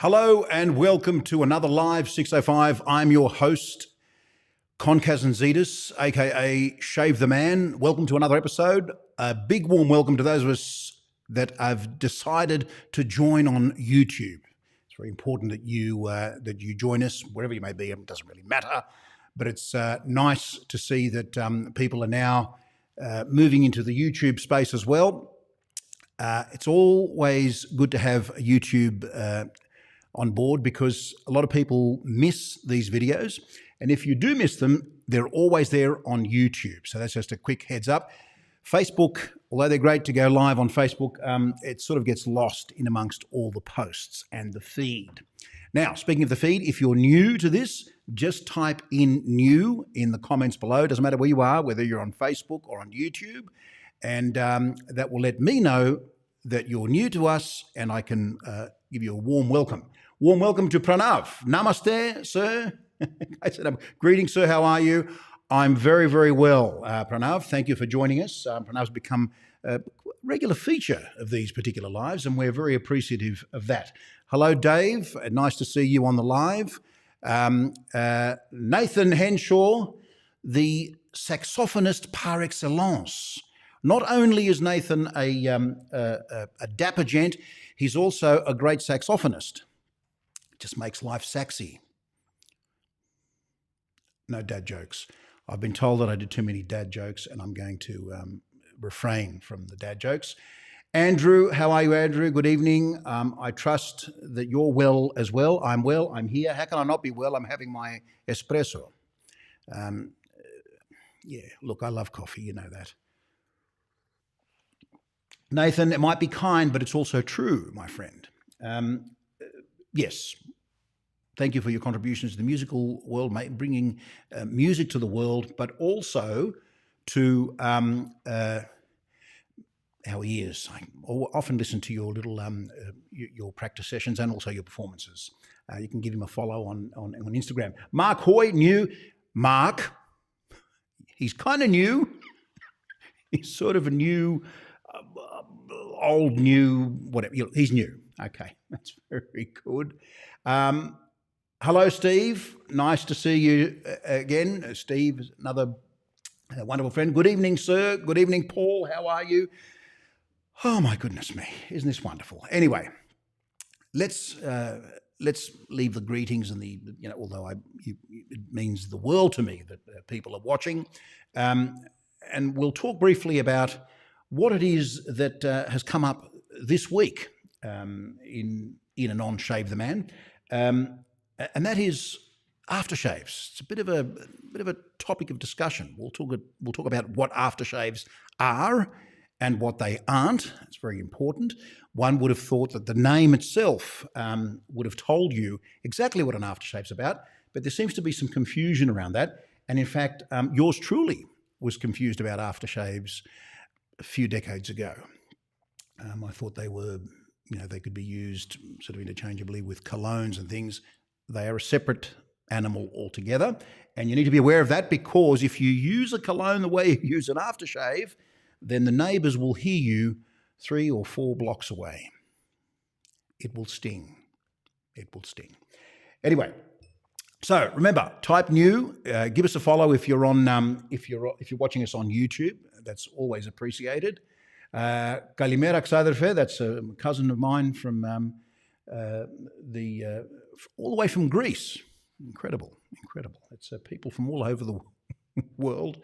Hello and welcome to another Live 605. I'm your host, Konkazanzidis, aka Shave the Man. Welcome to another episode. A big warm welcome to those of us that have decided to join on YouTube. It's very important that you join us wherever you may be. It doesn't really matter, but it's nice to see that people are now moving into the YouTube space as well. It's always good to have YouTube on board because a lot of people miss these videos, and if you do miss them, they're always there on YouTube. So that's just a quick heads up. Facebook, although they're great to go live on Facebook, it sort of gets lost in amongst all the posts and the feed. Now, speaking of the feed, if you're new to this, just type in new in the comments below. Doesn't matter where you are, whether you're on Facebook or on YouTube, and that will let me know that you're new to us, and I can give you a warm welcome. Warm welcome to Pranav. Namaste, sir. I said, greetings, sir. How are you? I'm very, very well, Pranav. Thank you for joining us. Pranav's become a regular feature of these particular lives, and we're very appreciative of that. Hello, Dave. Nice to see you on the live. Nathan Henshaw, the saxophonist par excellence. Not only is Nathan a dapper gent, he's also a great saxophonist. Just makes life saxy. No dad jokes. I've been told that I did too many dad jokes, and I'm going to refrain from the dad jokes. Andrew, how are you, Andrew? Good evening. I trust that you're well as well. I'm well. I'm here. How can I not be well? I'm having my espresso. Yeah, look, I love coffee. You know that. Nathan, it might be kind, but it's also true, my friend. Yes, thank you for your contributions to the musical world, mate, bringing music to the world, but also to our ears. I often listen to your little your practice sessions and also your performances. You can give him a follow on Instagram. Mark Hoy, new. Mark, he's kind of new. He's sort of a new... old, new, whatever. He's new. Okay, that's very good. Hello, Steve. Nice to see you again. Steve is another wonderful friend. Good evening, sir. Good evening, Paul. How are you? Oh, my goodness me. Isn't this wonderful? Anyway, let's leave the greetings and the, although it means the world to me that people are watching. And we'll talk briefly about what it is that has come up this week in and on Shave the Man, and that is aftershaves. It's a bit of a topic of discussion. We'll talk about what aftershaves are and what they aren't. It's very important. One would have thought that the name itself would have told you exactly what an aftershave's about, but there seems to be some confusion around that. And in fact, yours truly was confused about aftershaves a few decades ago. I thought they were, they could be used sort of interchangeably with colognes and things. They are a separate animal altogether, and you need to be aware of that, because if you use a cologne the way you use an aftershave, then the neighbours will hear you 3 or 4 blocks away. It will sting. It will sting. Anyway, so remember, type new. Give us a follow if you're on if you're watching us on YouTube. That's always appreciated. Kalimera Xaderfe, that's a cousin of mine from all the way from Greece. Incredible. It's people from all over the world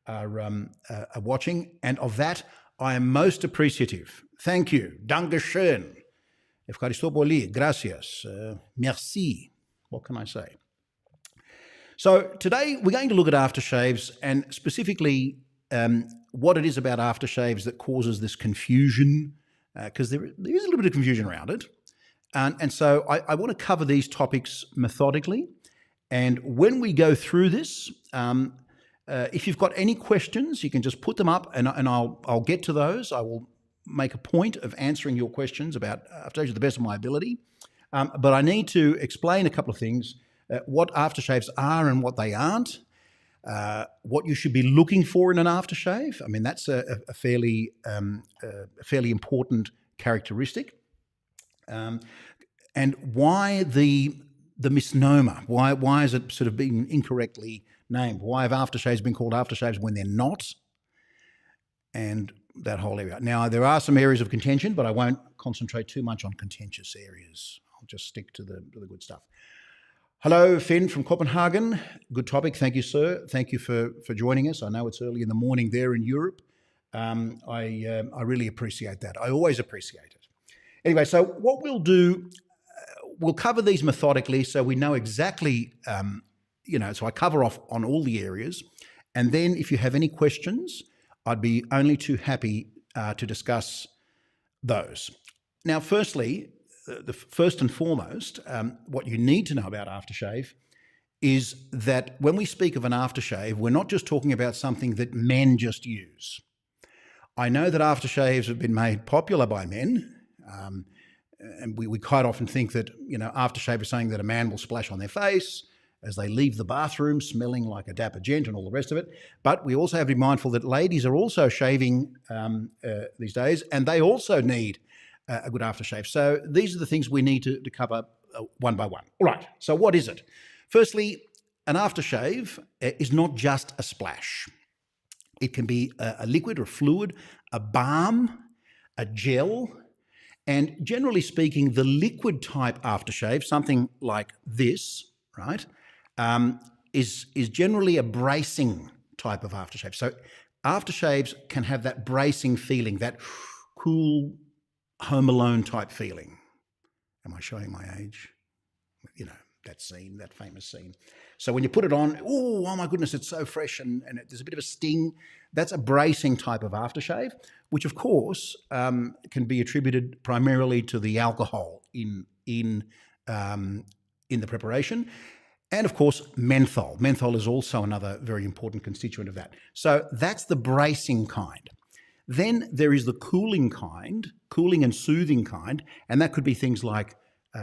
are watching, and of that I am most appreciative. Thank you. Dankeschön. Ευχαριστώ πολύ. Gracias. Merci. What can I say? So today we're going to look at aftershaves, and specifically what it is about aftershaves that causes this confusion, because there is a little bit of confusion around it. And so I want to cover these topics methodically. And when we go through this, if you've got any questions, you can just put them up, and I'll get to those. I will make a point of answering your questions about aftershaves to the best of my ability. But I need to explain a couple of things, what aftershaves are and what they aren't, what you should be looking for in an aftershave. I mean, that's a fairly important characteristic. And why the misnomer? Why is it sort of being incorrectly named? Why have aftershaves been called aftershaves when they're not? And that whole area. Now, there are some areas of contention, but I won't concentrate too much on contentious areas. I'll just stick to the good stuff. Hello, Finn from Copenhagen. Good topic. Thank you, sir. Thank you for joining us. I know it's early in the morning there in Europe. I really appreciate that. I always appreciate it. Anyway, so what we'll do, we'll cover these methodically so we know exactly, so I cover off on all the areas. And then if you have any questions, I'd be only too happy to discuss those. Now, firstly, the first and foremost, what you need to know about aftershave is that when we speak of an aftershave, we're not just talking about something that men just use. I know that aftershaves have been made popular by men, and we quite often think that, aftershave is something that a man will splash on their face as they leave the bathroom smelling like a dapper gent and all the rest of it. But we also have to be mindful that ladies are also shaving these days, and they also need a good aftershave. So these are the things we need to cover one by one. All right, so what is it? Firstly, an aftershave is not just a splash. It can be a liquid or a fluid, a balm, a gel, and generally speaking, the liquid type aftershave, something like this, right, is generally a bracing type of aftershave. So aftershaves can have that bracing feeling, that cool Home Alone type feeling. Am I showing my age? That scene, that famous scene. So when you put it on, oh my goodness, it's so fresh and there's a bit of a sting. That's a bracing type of aftershave, which of course can be attributed primarily to the alcohol in the preparation. And of course, menthol. Menthol is also another very important constituent of that. So that's the bracing kind. Then there is the cooling kind, cooling and soothing kind, and that could be things like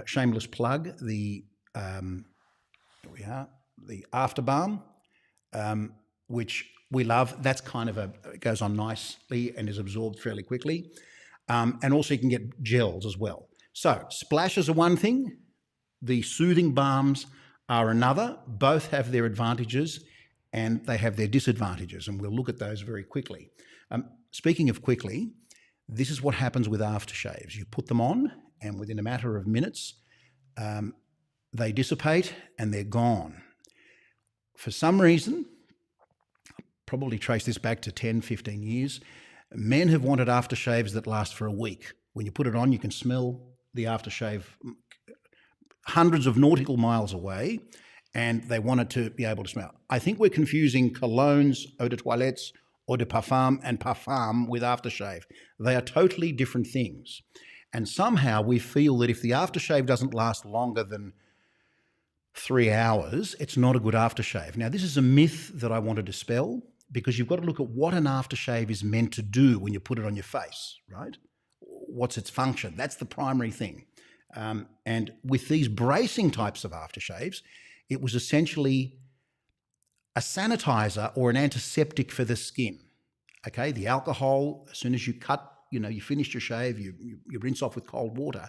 shameless plug, the After Balm, which we love. That's kind of it goes on nicely and is absorbed fairly quickly. And also you can get gels as well. So splashes are one thing, the soothing balms are another. Both have their advantages and they have their disadvantages, and we'll look at those very quickly. Speaking of quickly, this is what happens with aftershaves. You put them on and within a matter of minutes, they dissipate and they're gone. For some reason, probably trace this back to 10, 15 years, men have wanted aftershaves that last for a week. When you put it on, you can smell the aftershave hundreds of nautical miles away, and they want it to be able to smell. I think we're confusing colognes, eau de toilettes, eau de parfum, and parfum with aftershave. They are totally different things. And somehow we feel that if the aftershave doesn't last longer than 3 hours, it's not a good aftershave. Now, this is a myth that I want to dispel, because you've got to look at what an aftershave is meant to do when you put it on your face, right? What's its function? That's the primary thing. And with these bracing types of aftershaves, it was essentially a sanitizer or an antiseptic for the skin. Okay, the alcohol, as soon as you cut, you finished your shave, you rinse off with cold water.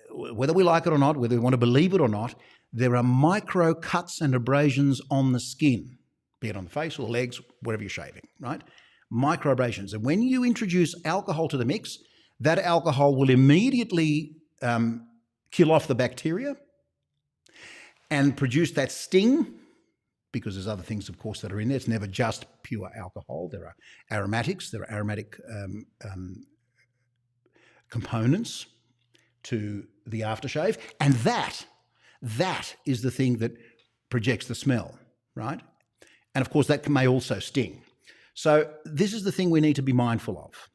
Whether we like it or not, whether we want to believe it or not, there are micro cuts and abrasions on the skin, be it on the face or legs, wherever you're shaving, right? Micro abrasions. And when you introduce alcohol to the mix, that alcohol will immediately kill off the bacteria and produce that sting, because there's other things, of course, that are in there. It's never just pure alcohol. There are aromatics, there are aromatic components to the aftershave, and that is the thing that projects the smell, right? And of course, that may also sting. So this is the thing we need to be mindful of.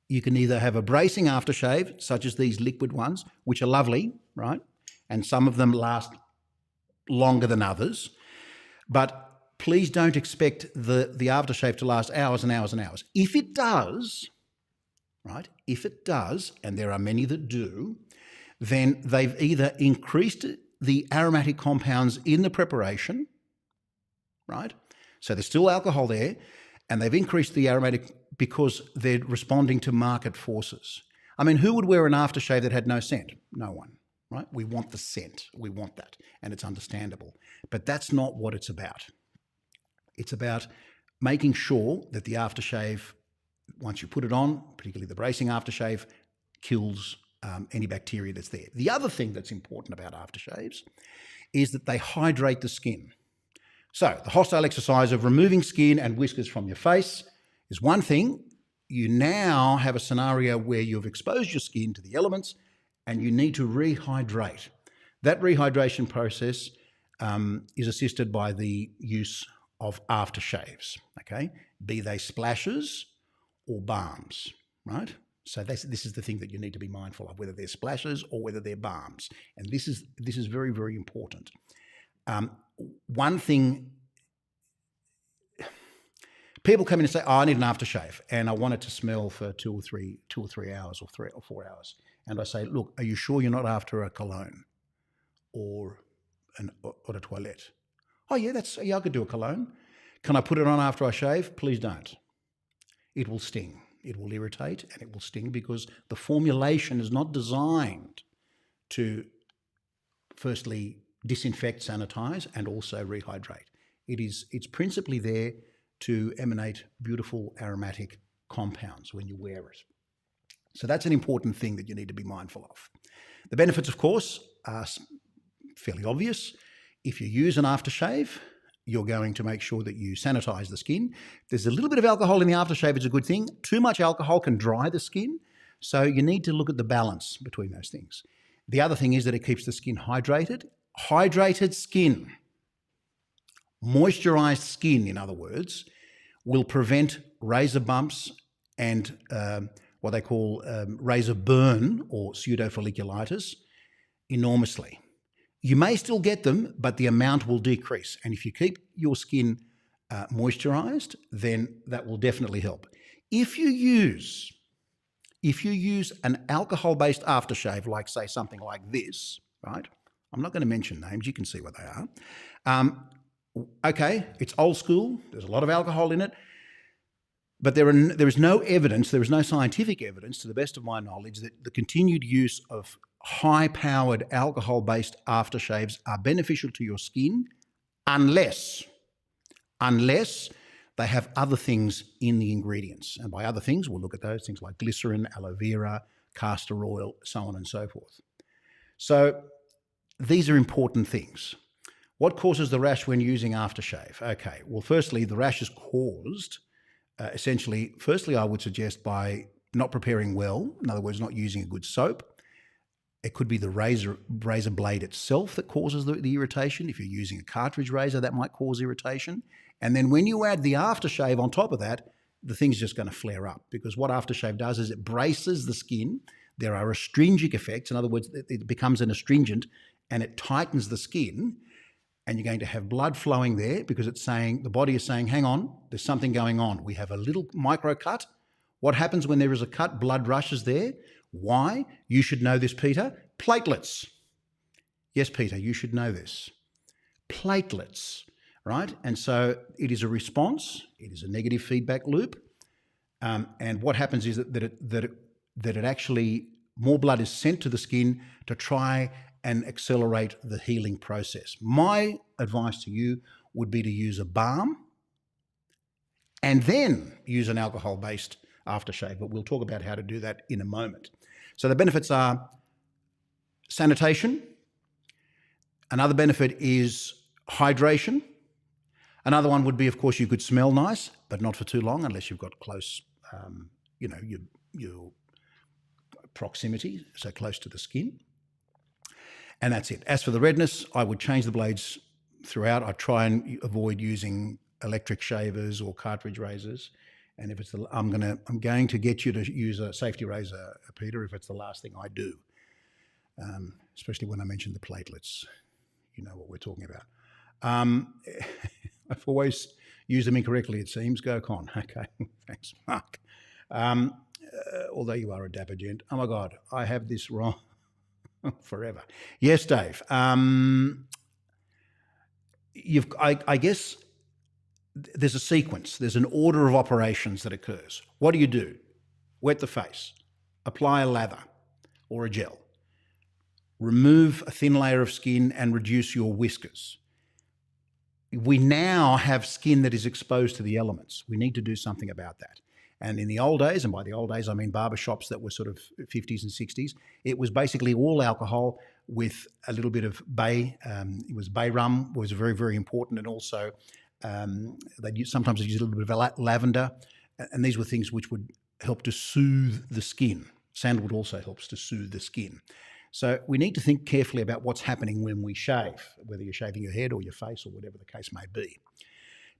You can either have a bracing aftershave, such as these liquid ones, which are lovely, right? And some of them last longer than others. But please don't expect the aftershave to last hours and hours and hours. If it does, right, and there are many that do, then they've either increased the aromatic compounds in the preparation, right? So there's still alcohol there, and they've increased the aromatic because they're responding to market forces. I mean, who would wear an aftershave that had no scent? No one, right? We want the scent. We want that. And it's understandable. But that's not what it's about. It's about making sure that the aftershave, once you put it on, particularly the bracing aftershave, kills any bacteria that's there. The other thing that's important about aftershaves is that they hydrate the skin. So the hostile exercise of removing skin and whiskers from your face is one thing. You now have a scenario where you've exposed your skin to the elements and you need to rehydrate. That rehydration process is assisted by the use of aftershaves, okay? Be they splashes or balms, right? So this is the thing that you need to be mindful of, whether they're splashes or whether they're balms. And this is very, very important. One thing, people come in and say, "Oh, I need an aftershave, and I want it to smell for 2 or 3 hours or 3 or 4 hours." And I say, "Look, are you sure you're not after a cologne or a toilette?" "Oh yeah, I could do a cologne." "Can I put it on after I shave?" "Please don't. It will sting. It will irritate and it will sting because the formulation is not designed to firstly disinfect, sanitize, and also rehydrate. It's principally there to emanate beautiful aromatic compounds when you wear it. So that's an important thing that you need to be mindful of. The benefits, of course, are fairly obvious. If you use an aftershave, you're going to make sure that you sanitize the skin. There's a little bit of alcohol in the aftershave. It's a good thing. Too much alcohol can dry the skin. So you need to look at the balance between those things. The other thing is that it keeps the skin hydrated. Hydrated skin, moisturized skin, in other words, will prevent razor bumps and what they call razor burn or pseudofolliculitis enormously. You may still get them, but the amount will decrease. And if you keep your skin moisturized, then that will definitely help. If you use an alcohol-based aftershave, like say something like this, right? I'm not going to mention names. You can see what they are. Okay, it's old school. There's a lot of alcohol in it. But there is no evidence, there is no scientific evidence, to the best of my knowledge, that the continued use of high-powered alcohol-based aftershaves are beneficial to your skin unless they have other things in the ingredients. And by other things, we'll look at those things like glycerin, aloe vera, castor oil, so on and so forth. So these are important things. What causes the rash when using aftershave? Okay, well, firstly, the rash is caused essentially, firstly, I would suggest by not preparing well, in other words, not using a good soap. It could be the razor blade itself that causes the irritation. If you're using a cartridge razor, that might cause irritation. And then when you add the aftershave on top of that, the thing's just going to flare up, because what aftershave does is it braces the skin. There are astringent effects. In other words, it becomes an astringent and it tightens the skin. And you're going to have blood flowing there because the body is saying, hang on, there's something going on. We have a little micro cut. What happens when there is a cut? Blood rushes there. Why? You should know this, Peter. Platelets. Yes, Peter, you should know this. Platelets, right? And so it is a response. It is a negative feedback loop. And what happens is that it actually, more blood is sent to the skin to try and accelerate the healing process. My advice to you would be to use a balm and then use an alcohol-based aftershave, but we'll talk about how to do that in a moment. So the benefits are sanitation. Another benefit is hydration. Another one would be, of course, you could smell nice, but not for too long unless you've got close, your proximity, so close to the skin. And that's it. As for the redness, I would change the blades throughout. I try and avoid using electric shavers or cartridge razors. And if I'm going to get you to use a safety razor, Peter, if it's the last thing I do, especially when I mention the platelets. You know what we're talking about. I've always used them incorrectly, it seems. Go con. Okay, thanks, Mark. Although you are a dapper gent. Oh my God, I have this wrong. Forever. Yes, Dave. I guess there's a sequence. There's an order of operations that occurs. What do? Wet the face. apply a lather or a gel. Remove a thin layer of skin and reduce your whiskers. We now have skin that is exposed to the elements. We need to do something about that. And in the old days, and by the old days I mean barbershops that were sort of 50s and 60s, it was basically all alcohol with a little bit of bay. It was bay rum was very, very important, and also sometimes they'd use a little bit of lavender, and these were things which would help to soothe the skin. Sandalwood also helps to soothe the skin. So we need to think carefully about what's happening when we shave, whether you're shaving your head or your face or whatever the case may be.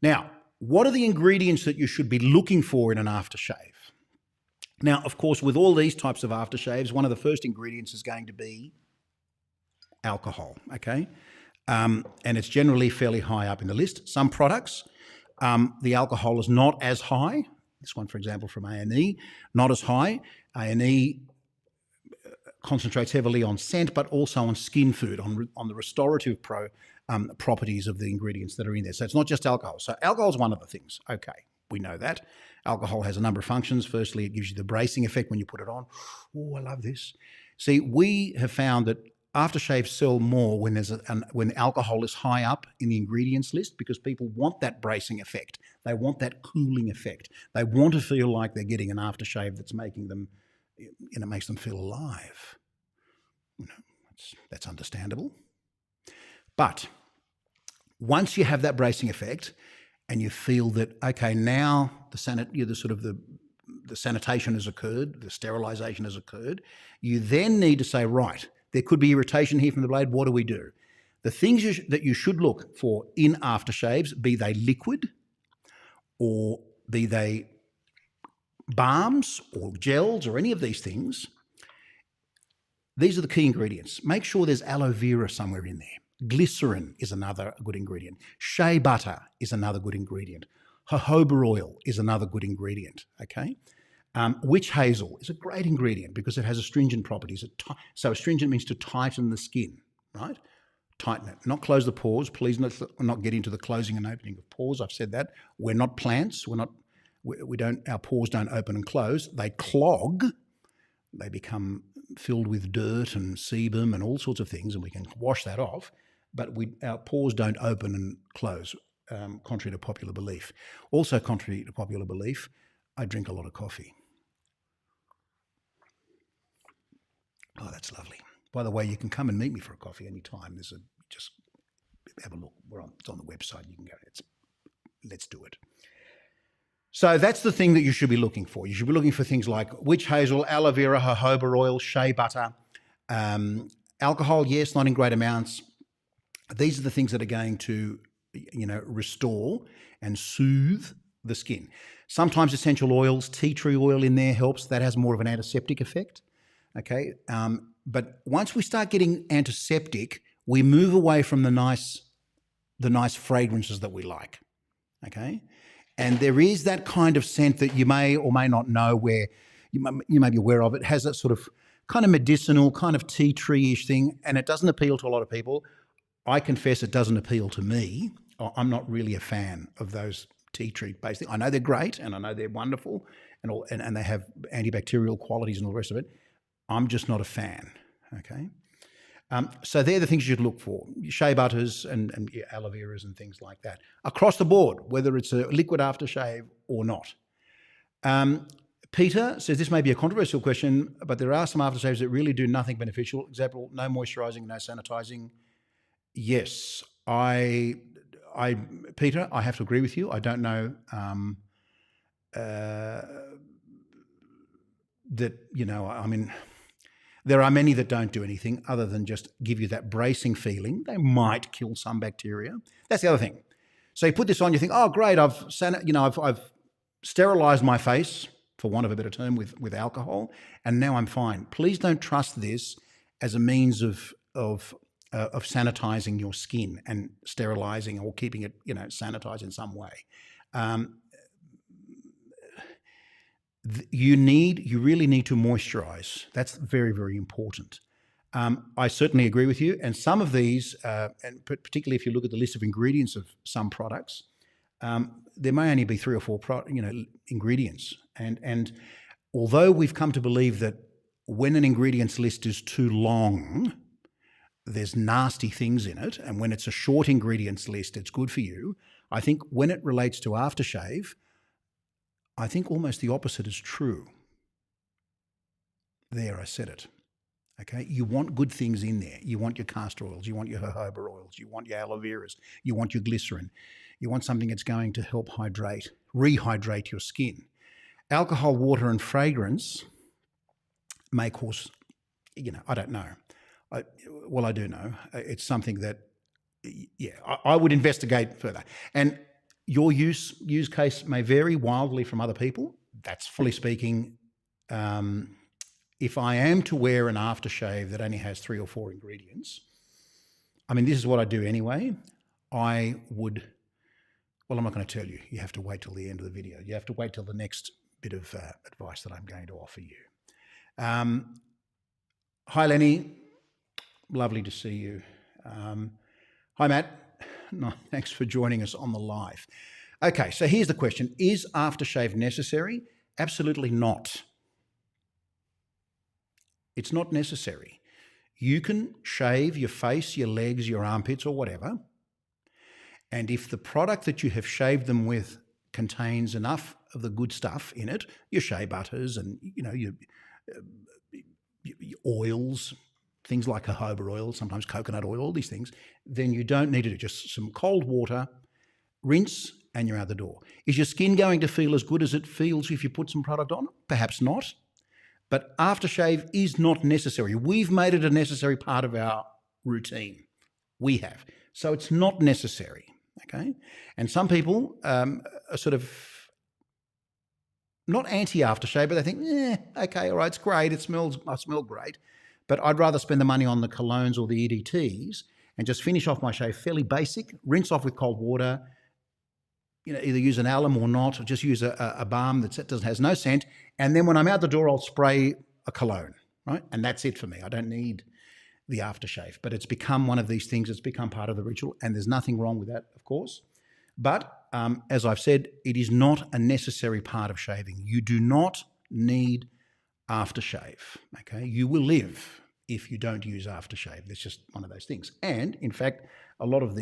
Now, what are the ingredients that you should be looking for in an aftershave? Now, of course, with all these types of aftershaves, one of the first ingredients is going to be alcohol, okay? And it's generally fairly high up in the list. Some products, the alcohol is not as high. This one, for example, from A&E, not as high. A&E concentrates heavily on scent, but also on skin food, on the restorative properties of the ingredients that are in there. So it's not just alcohol. So alcohol is one of the things. Okay, we know that. Alcohol has a number of functions. Firstly, it gives you the bracing effect when you put it on. Oh, I love this. See, we have found that aftershaves sell more when when alcohol is high up in the ingredients list, because people want that bracing effect. They want that cooling effect. They want to feel like they're getting an aftershave that's making them, and it makes them feel alive. That's understandable. But once you have that bracing effect and you feel that, okay, now the sanitation has occurred, the sterilization has occurred, you then need to say, right, there could be irritation here from the blade. What do we do? The things that you should look for in aftershaves, be they liquid or be they balms or gels or any of these things, these are the key ingredients. Make sure there's aloe vera somewhere in there. Glycerin is another good ingredient. Shea butter is another good ingredient. Jojoba oil is another good ingredient, okay? Witch hazel is a great ingredient because it has astringent properties. So astringent means to tighten the skin, right? Tighten it, not close the pores. Please not get into the closing and opening of pores. I've said that. We're not plants. Our pores don't open and close. They clog. They become filled with dirt and sebum and all sorts of things, and we can wash that off. But our pores don't open and close, contrary to popular belief. Also, contrary to popular belief, I drink a lot of coffee. Oh, that's lovely. By the way, you can come and meet me for a coffee anytime. Just have a look. It's on the website. You can go. Let's do it. So that's the thing that you should be looking for. You should be looking for things like witch hazel, aloe vera, jojoba oil, shea butter, alcohol, yes, not in great amounts. These are the things that are going to, restore and soothe the skin. Sometimes essential oils, tea tree oil in there helps. That has more of an antiseptic effect. Okay, but once we start getting antiseptic, we move away from the nice fragrances that we like. Okay. And there is that kind of scent that you may or may not know, where you may be aware of. It has that sort of kind of medicinal, kind of tea tree-ish thing, and it doesn't appeal to a lot of people. I confess it doesn't appeal to me. I'm not really a fan of those tea tree-based things. I know they're great, and I know they're wonderful, and they have antibacterial qualities and all the rest of it. I'm just not a fan, okay? So they're the things you should look for, shea butters and aloe veras and things like that. Across the board, whether it's a liquid aftershave or not. Peter says, this may be a controversial question, but there are some aftershaves that really do nothing beneficial. Example, no moisturising, no sanitizing. Yes, Peter, I have to agree with you. I don't know there are many that don't do anything other than just give you that bracing feeling. They might kill some bacteria. That's the other thing. So you put this on, you think, oh, great, I've sterilized my face, for want of a better term, with alcohol, and now I'm fine. Please don't trust this as a means of sanitizing your skin and sterilizing or keeping it, sanitized in some way. You really need to moisturize. That's very, very important. I certainly agree with you. And some of these, and particularly if you look at the list of ingredients of some products, there may only be 3 or 4 ingredients. And although we've come to believe that when an ingredients list is too long, there's nasty things in it. And when it's a short ingredients list, it's good for you. I think when it relates to aftershave, I think almost the opposite is true. There, I said it. Okay, you want good things in there. You want your castor oils, you want your jojoba oils, you want your aloe veras, you want your glycerin. You want something that's going to help rehydrate your skin. Alcohol, water, and fragrance may cause, I don't know. I do know. It's something that, I would investigate further. And your use case may vary wildly from other people. That's fully speaking. If I am to wear an aftershave that only has 3 or 4 ingredients, I mean, this is what I do anyway. I'm not going to tell you. You have to wait till the end of the video. You have to wait till the next bit of advice that I'm going to offer you. Hi, Lenny. Lovely to see you. Hi, Matt. No, thanks for joining us on the live. Okay, so here's the question. Is aftershave necessary? Absolutely not. It's not necessary. You can shave your face, your legs, your armpits, or whatever. And if the product that you have shaved them with contains enough of the good stuff in it, your shea butters and your oils, things like jojoba oil, sometimes coconut oil, all these things, then you don't need to do just some cold water, rinse, and you're out the door. Is your skin going to feel as good as it feels if you put some product on? Perhaps not. But aftershave is not necessary. We've made it a necessary part of our routine. We have. So it's not necessary, okay? And some people are sort of not anti-aftershave, but they think, okay, all right, it's great. I smell great. But I'd rather spend the money on the colognes or the EDTs and just finish off my shave fairly basic, rinse off with cold water, either use an alum or not, or just use a balm that has no scent. And then when I'm out the door, I'll spray a cologne, right? And that's it for me. I don't need the aftershave. But it's become one of these things. It's become part of the ritual. And there's nothing wrong with that, of course. But as I've said, it is not a necessary part of shaving. You do not need aftershave, okay? You will live if you don't use aftershave. It's just one of those things. And, in fact, a lot of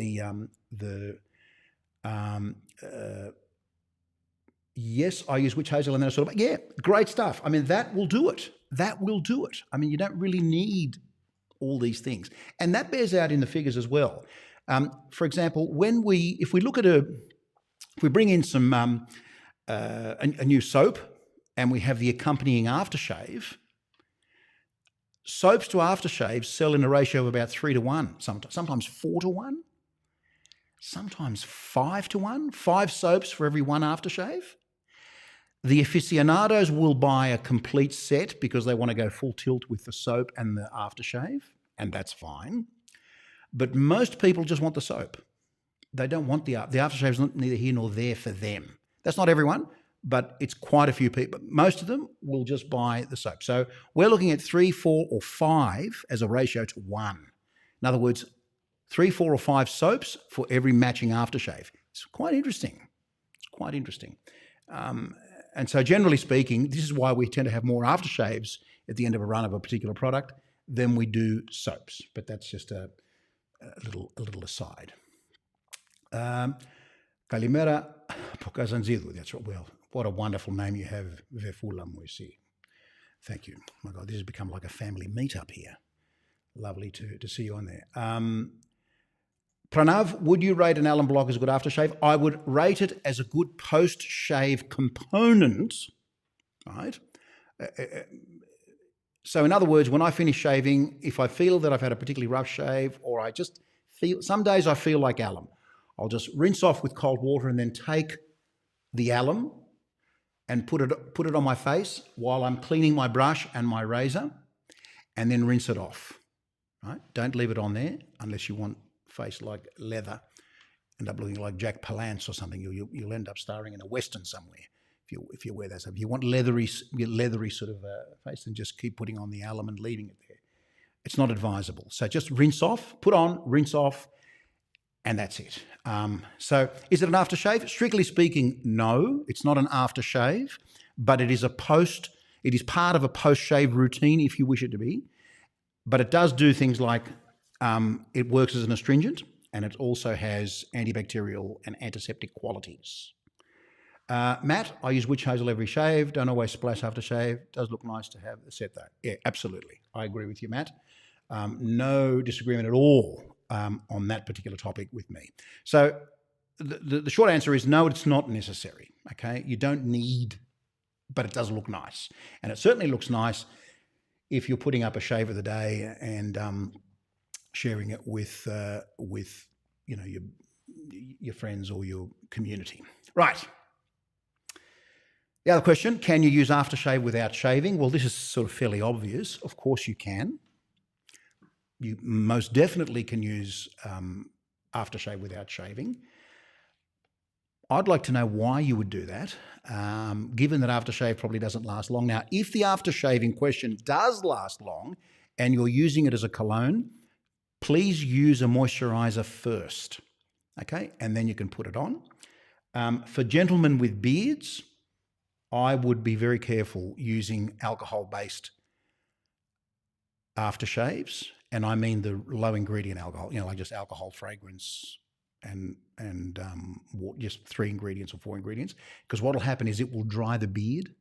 yes, I use witch hazel and then great stuff. I mean, that will do it. That will do it. I mean, you don't really need all these things. And that bears out in the figures as well. For example, if we bring in some, a new soap and we have the accompanying aftershave, soaps to aftershaves sell in a ratio of about 3 to 1, sometimes 4 to 1. Sometimes 5 to 1, 5 soaps for every 1 aftershave. The aficionados will buy a complete set because they want to go full tilt with the soap and the aftershave, and that's fine. But most people just want the soap. They don't want the aftershave is neither here nor there for them. That's not everyone, but it's quite a few people. Most of them will just buy the soap. So we're looking at 3, 4, or 5 as a ratio to 1. In other words, 3, 4, or 5 soaps for every matching aftershave. It's quite interesting. And so generally speaking, this is why we tend to have more aftershaves at the end of a run of a particular product than we do soaps. But that's just a little aside. Kalimera Pokazanzidu. That's right. Well, what a wonderful name you have, Vefula Moisi. Thank you. Oh my God, this has become like a family meetup here. Lovely to see you on there. Pranav, would you rate an alum block as a good aftershave? I would rate it as a good post-shave component, right? So in other words, when I finish shaving, if I feel that I've had a particularly rough shave or I just feel, some days I feel like alum, I'll just rinse off with cold water and then take the alum and put it on my face while I'm cleaning my brush and my razor and then rinse it off, right? Don't leave it on there unless you want face like leather, end up looking like Jack Palance or something. You'll end up starring in a Western somewhere if you wear that stuff. If you want leathery sort of face, then just keep putting on the alum and leaving it there. It's not advisable. So just rinse off, put on, rinse off, and that's it. So is it an aftershave? Strictly speaking, no, it's not an aftershave, but it is a post. It is part of a post-shave routine if you wish it to be, but it does do things like it works as an astringent, and it also has antibacterial and antiseptic qualities. Matt, I use witch hazel every shave. Don't always splash after shave. Does look nice to have the set though. Yeah, absolutely. I agree with you, Matt. No disagreement at all on that particular topic with me. So the short answer is no, it's not necessary. Okay, you don't need, but it does look nice, and it certainly looks nice if you're putting up a shave of the day and sharing it with your friends or your community. Right. The other question, can you use aftershave without shaving? Well, this is sort of fairly obvious. Of course you can. You most definitely can use aftershave without shaving. I'd like to know why you would do that, given that aftershave probably doesn't last long. Now, if the aftershave in question does last long and you're using it as a cologne, please use a moisturizer first, okay? And then you can put it on. For gentlemen with beards, I would be very careful using alcohol-based aftershaves, and I mean the low ingredient alcohol, like just alcohol, fragrance, and just 3 ingredients or 4 ingredients, because what will happen is it will dry the beard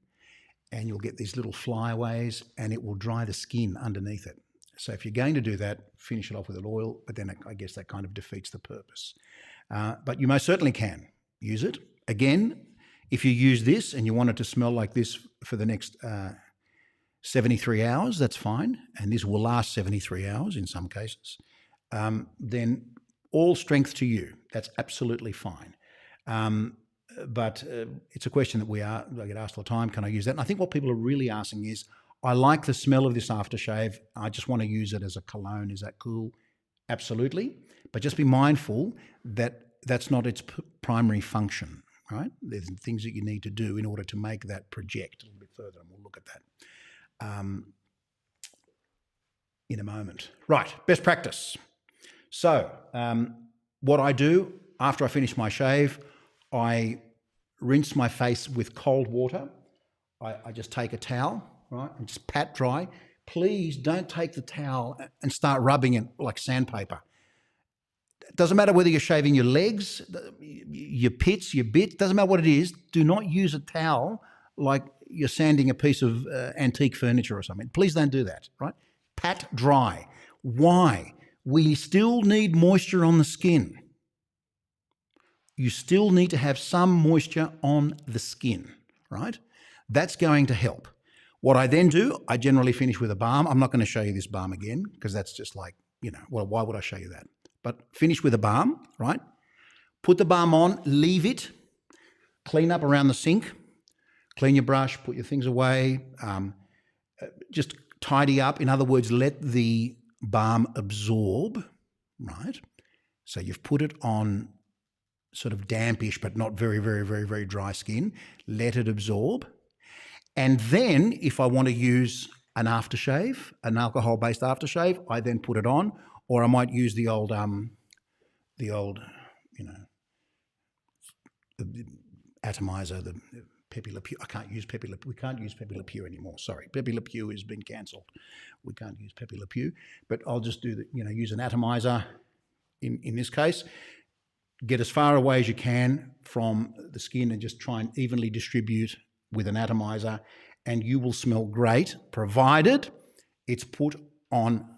and you'll get these little flyaways and it will dry the skin underneath it. So if you're going to do that, finish it off with an oil, but then I guess that kind of defeats the purpose. But you most certainly can use it. Again, if you use this and you want it to smell like this for the next 73 hours, that's fine. And this will last 73 hours in some cases. Then all strength to you. That's absolutely fine. But it's a question that I get asked all the time, can I use that? And I think what people are really asking is, I like the smell of this aftershave. I just want to use it as a cologne. Is that cool? Absolutely. But just be mindful that that's not its primary function, right? There's things that you need to do in order to make that project a little bit further, and we'll look at that in a moment. Right, best practice. So what I do after I finish my shave, I rinse my face with cold water. I just take a towel, right, and just pat dry. Please don't take the towel and start rubbing it like sandpaper. It doesn't matter whether you're shaving your legs, your pits, your bits, doesn't matter what it is. Do not use a towel like you're sanding a piece of antique furniture or something. Please don't do that, right? Pat dry. Why? We still need moisture on the skin. You still need to have some moisture on the skin, right? That's going to help. What I then do, I generally finish with a balm. I'm not going to show you this balm again because that's just like, well, why would I show you that? But finish with a balm, right? Put the balm on, leave it, clean up around the sink, clean your brush, put your things away, just tidy up. In other words, let the balm absorb, right? So you've put it on sort of dampish but not very, very, very, very dry skin. Let it absorb. And then if I want to use an aftershave, an alcohol-based aftershave, I then put it on, or I might use the old atomizer, the Pepe Le Pew. I can't use Pepe Le Pew. We can't use Pepe Le Pew anymore. Sorry, Pepe Le Pew has been cancelled. We can't use Pepe Le Pew. But I'll just do use an atomizer in this case. Get as far away as you can from the skin and just try and evenly distribute with an atomizer, and you will smell great, provided it's put on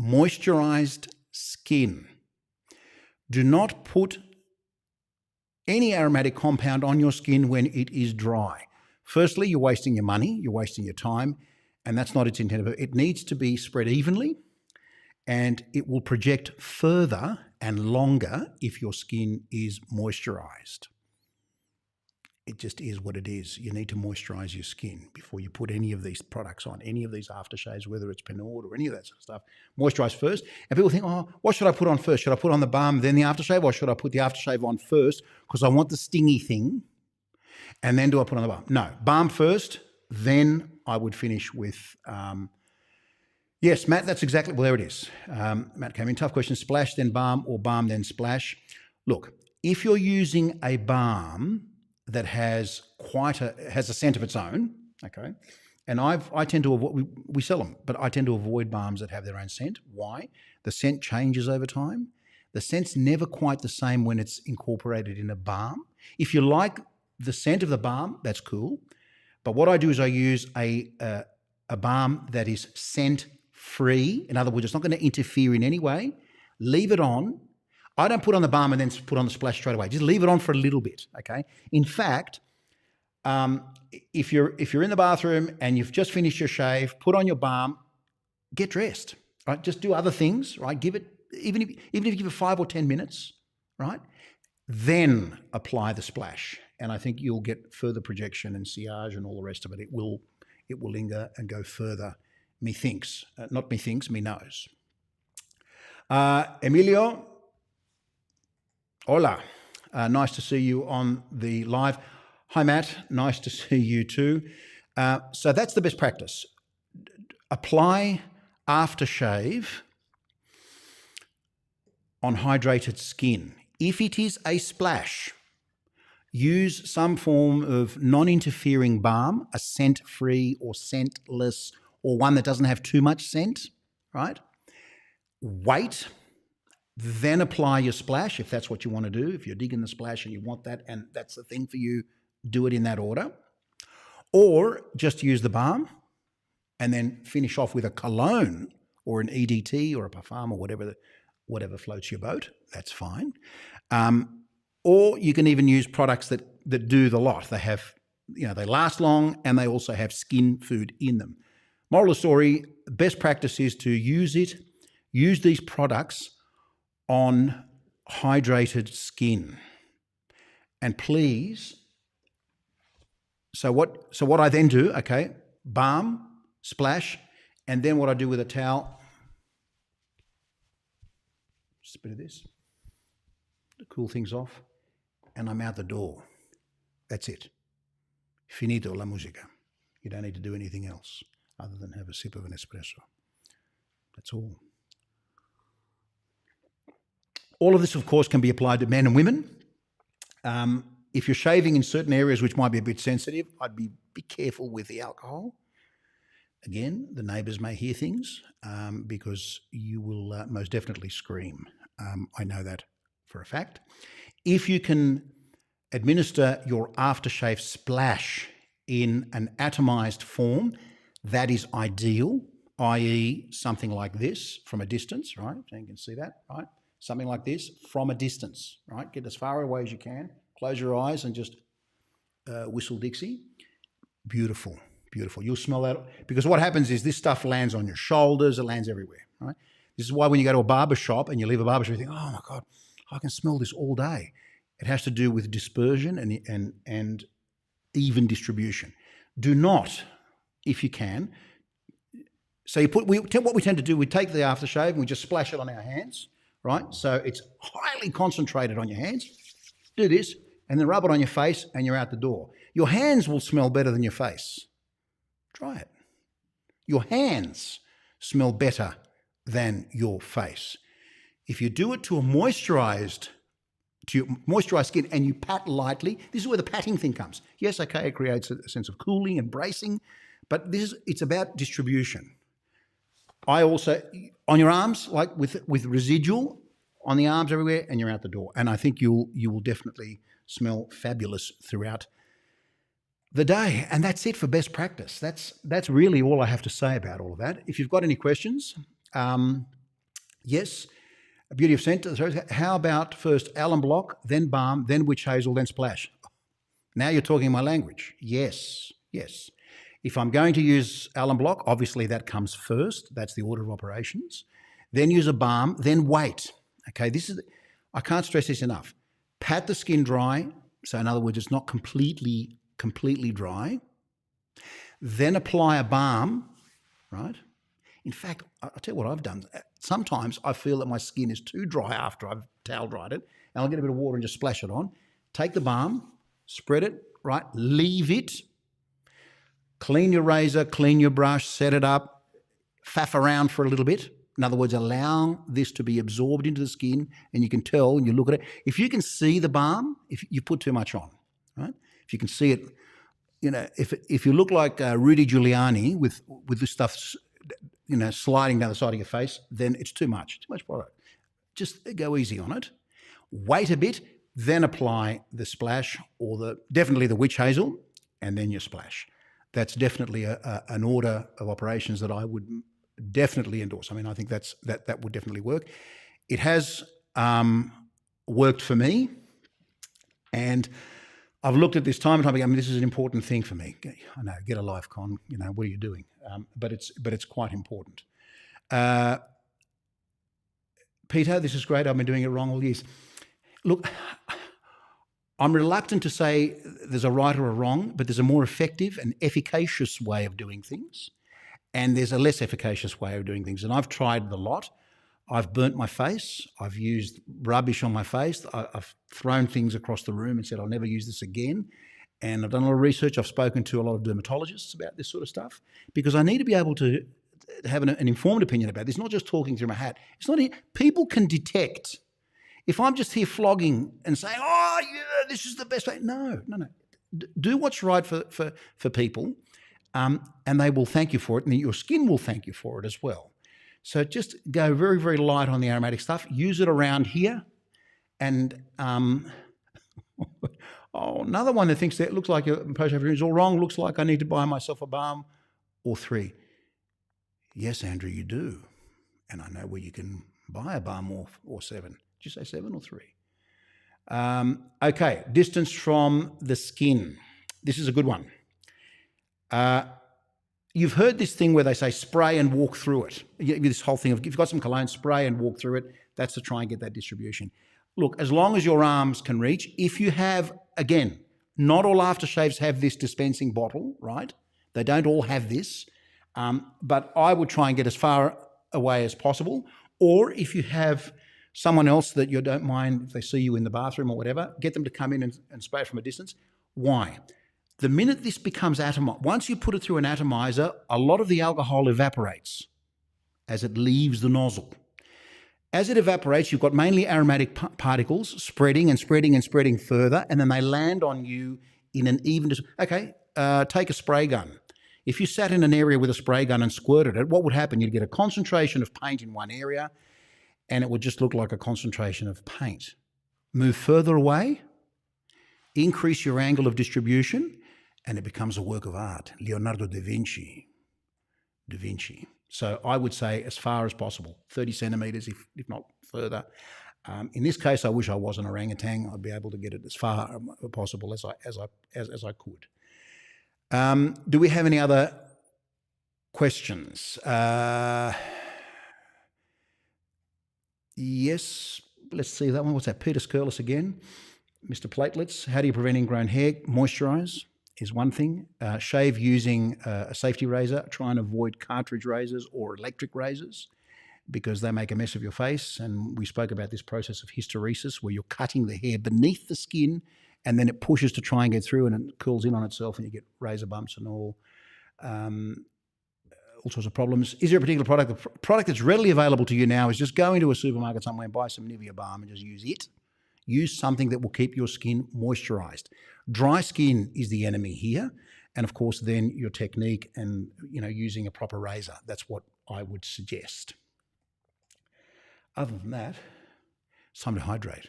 moisturized skin. Do not put any aromatic compound on your skin when it is dry. Firstly, you're wasting your money, you're wasting your time, and that's not its intent. It needs to be spread evenly, and it will project further and longer if your skin is moisturized. It just is what it is. You need to moisturize your skin before you put any of these products on, any of these aftershaves, whether it's Penord or any of that sort of stuff. Moisturize first. And people think, oh, what should I put on first? Should I put on the balm, then the aftershave, or should I put the aftershave on first because I want the stingy thing, and then do I put on the balm? No, balm first, then I would finish with... yes, Matt, that's exactly... Well, there it is. Matt came in. Tough question. Splash, then balm, or balm, then splash. Look, if you're using a balm that has a scent of its own, okay, And I tend to avoid, we sell them, but I tend to avoid balms that have their own scent. Why? The scent changes over time. The scent's never quite the same when it's incorporated in a balm. If you like the scent of the balm, that's cool. But what I do is I use a balm that is scent-free. In other words, it's not going to interfere in any way. Leave it on. I don't put on the balm and then put on the splash straight away. Just leave it on for a little bit, okay? In fact, if you're in the bathroom and you've just finished your shave, put on your balm, get dressed, right? Just do other things, right? Give it, even if you give it 5 or 10 minutes, right? Then apply the splash. And I think you'll get further projection and sillage and all the rest of it. It will linger and go further, methinks. Not methinks, me knows. Emilio, hola. Nice to see you on the live. Hi, Matt. Nice to see you too. So that's the best practice. Apply aftershave on hydrated skin. If it is a splash, use some form of non-interfering balm, a scent-free or scentless, or one that doesn't have too much scent, right? Wait, then apply your splash if that's what you want to do. If you're digging the splash and you want that and that's the thing for you, do it in that order. Or just use the balm and then finish off with a cologne or an EDT or a parfum or whatever floats your boat. That's fine. Or you can even use products that do the lot. They have, they last long and they also have skin food in them. Moral of the story, best practice is to use these products on hydrated skin. And please, so what I then do, okay, balm, splash, and then what I do with a towel, just a bit of this, to cool things off, and I'm out the door. That's it. Finito la musica. You don't need to do anything else other than have a sip of an espresso. That's all. All of this, of course, can be applied to men and women. If you're shaving in certain areas which might be a bit sensitive, I'd be careful with the alcohol. Again, the neighbours may hear things because you will most definitely scream. I know that for a fact. If you can administer your aftershave splash in an atomized form, that is ideal, i.e. something like this from a distance, right? So you can see that, right? Something like this from a distance, right? Get as far away as you can, close your eyes and just whistle Dixie. Beautiful, beautiful. You'll smell that, because what happens is this stuff lands on your shoulders, it lands everywhere, right? This is why when you go to a barber shop and you leave a barber shop, you think, oh my God, I can smell this all day. It has to do with dispersion and even distribution. Do not, if you can, so what we tend to do, we take the aftershave and we just splash it on our hands, right? So it's highly concentrated on your hands. Do this and then rub it on your face and you're out the door. Your hands will smell better than your face. Try it. Your hands smell better than your face. If you do it to your moisturized skin and you pat lightly, this is where the patting thing comes. Yes, okay, it creates a sense of cooling and bracing, but it's about distribution. I also, on your arms, like with residual on the arms everywhere, and you're out the door. And I think you will definitely smell fabulous throughout the day. And that's it for best practice. That's really all I have to say about all of that. If you've got any questions, yes, beauty of scent. How about first alum block, then balm, then witch hazel, then splash? Now you're talking my language. Yes, yes. If I'm going to use alum block, obviously that comes first. That's the order of operations. Then use a balm, then wait. Okay, I can't stress this enough. Pat the skin dry. So in other words, it's not completely dry. Then apply a balm, right? In fact, I'll tell you what I've done. Sometimes I feel that my skin is too dry after I've towel dried it, and I'll get a bit of water and just splash it on. Take the balm, spread it, right? Leave it. Clean your razor, clean your brush, set it up, faff around for a little bit. In other words, allow this to be absorbed into the skin, and you can tell when you look at it. If you can see the balm, if you put too much on, right? If you can see it if you look like Rudy Giuliani with this stuff, sliding down the side of your face, then it's too much product. Just go easy on it. Wait a bit, then apply the splash or definitely the witch hazel, and then your splash. That's definitely an order of operations that I would definitely endorse. I mean, I think that would definitely work. It has worked for me, and I've looked at this time and time again. I mean, this is an important thing for me. I know, get a life, Con. What are you doing? But it's quite important. Peter, this is great. I've been doing it wrong all years. Look, I'm reluctant to say there's a right or a wrong, but there's a more effective and efficacious way of doing things, and there's a less efficacious way of doing things. And I've tried the lot. I've burnt my face. I've used rubbish on my face. I've thrown things across the room and said, I'll never use this again. And I've done a lot of research. I've spoken to a lot of dermatologists about this sort of stuff because I need to be able to have an informed opinion about this, not just talking through my hat. It's not people can detect. If I'm just here flogging and saying, oh, yeah, this is the best way. No. Do what's right for people, and they will thank you for it, and your skin will thank you for it as well. So just go very, very light on the aromatic stuff. Use it around here. And another one that thinks that it looks like your post-shave is all wrong, looks like I need to buy myself a balm or 3. Yes, Andrew, you do. And I know where you can buy a balm or 7. Did you say 7 or 3? Okay, distance from the skin. This is a good one. You've heard this thing where they say spray and walk through it. This whole thing of if you've got some cologne, spray and walk through it. That's to try and get that distribution. Look, as long as your arms can reach, if you have, again, not all aftershaves have this dispensing bottle, right? They don't all have this. But I would try and get as far away as possible. Or if you have someone else that you don't mind, if they see you in the bathroom or whatever, get them to come in and spray from a distance. Why? The minute this becomes atomized, once you put it through an atomizer, a lot of the alcohol evaporates as it leaves the nozzle. As it evaporates, you've got mainly aromatic particles spreading and spreading and spreading further, and then they land on you in an even... Okay, take a spray gun. If you sat in an area with a spray gun and squirted it, what would happen? You'd get a concentration of paint in one area, and it would just look like a concentration of paint. Move further away, increase your angle of distribution, and it becomes a work of art. Leonardo da Vinci. So I would say as far as possible, 30 centimetres, if not further. In this case, I wish I was an orangutan. I'd be able to get it as far as possible as I could. Do we have any other questions? Yes, let's see that one. What's that? Peter Skirlis again. Mr. Platelets, how do you prevent ingrown hair? Moisturise is one thing. Shave using a safety razor. Try and avoid cartridge razors or electric razors because they make a mess of your face. And we spoke about this process of hysteresis where you're cutting the hair beneath the skin and then it pushes to try and get through and it curls in on itself and you get razor bumps and all sorts of problems. Is there a particular product? The product that's readily available to you now is just go into a supermarket somewhere and buy some Nivea balm and just use it. Use something that will keep your skin moisturized. Dry skin is the enemy here. And of course, then your technique and, using a proper razor. That's what I would suggest. Other than that, it's time to hydrate.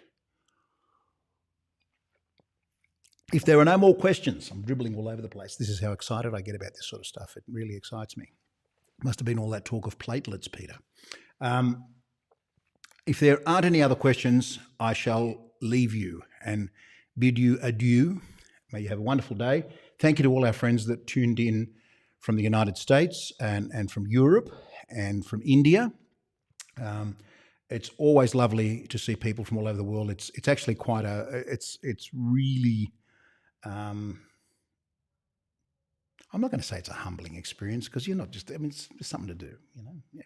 If there are no more questions, I'm dribbling all over the place. This is how excited I get about this sort of stuff. It really excites me. Must have been all that talk of platelets, Peter. If there aren't any other questions, I shall leave you and bid you adieu. May you have a wonderful day. Thank you to all our friends that tuned in from the United States and from Europe and from India. It's always lovely to see people from all over the world. It's actually quite it's really, I'm not going to say it's a humbling experience because you're not just, it's something to do, Yeah.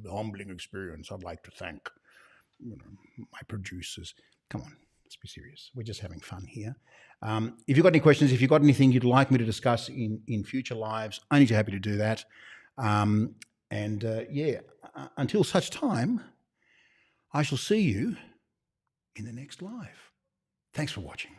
A humbling experience. I'd like to thank, my producers. Come on, let's be serious. We're just having fun here. If you've got any questions, if you've got anything you'd like me to discuss in future lives, only too happy to do that. Until such time, I shall see you in the next live. Thanks for watching.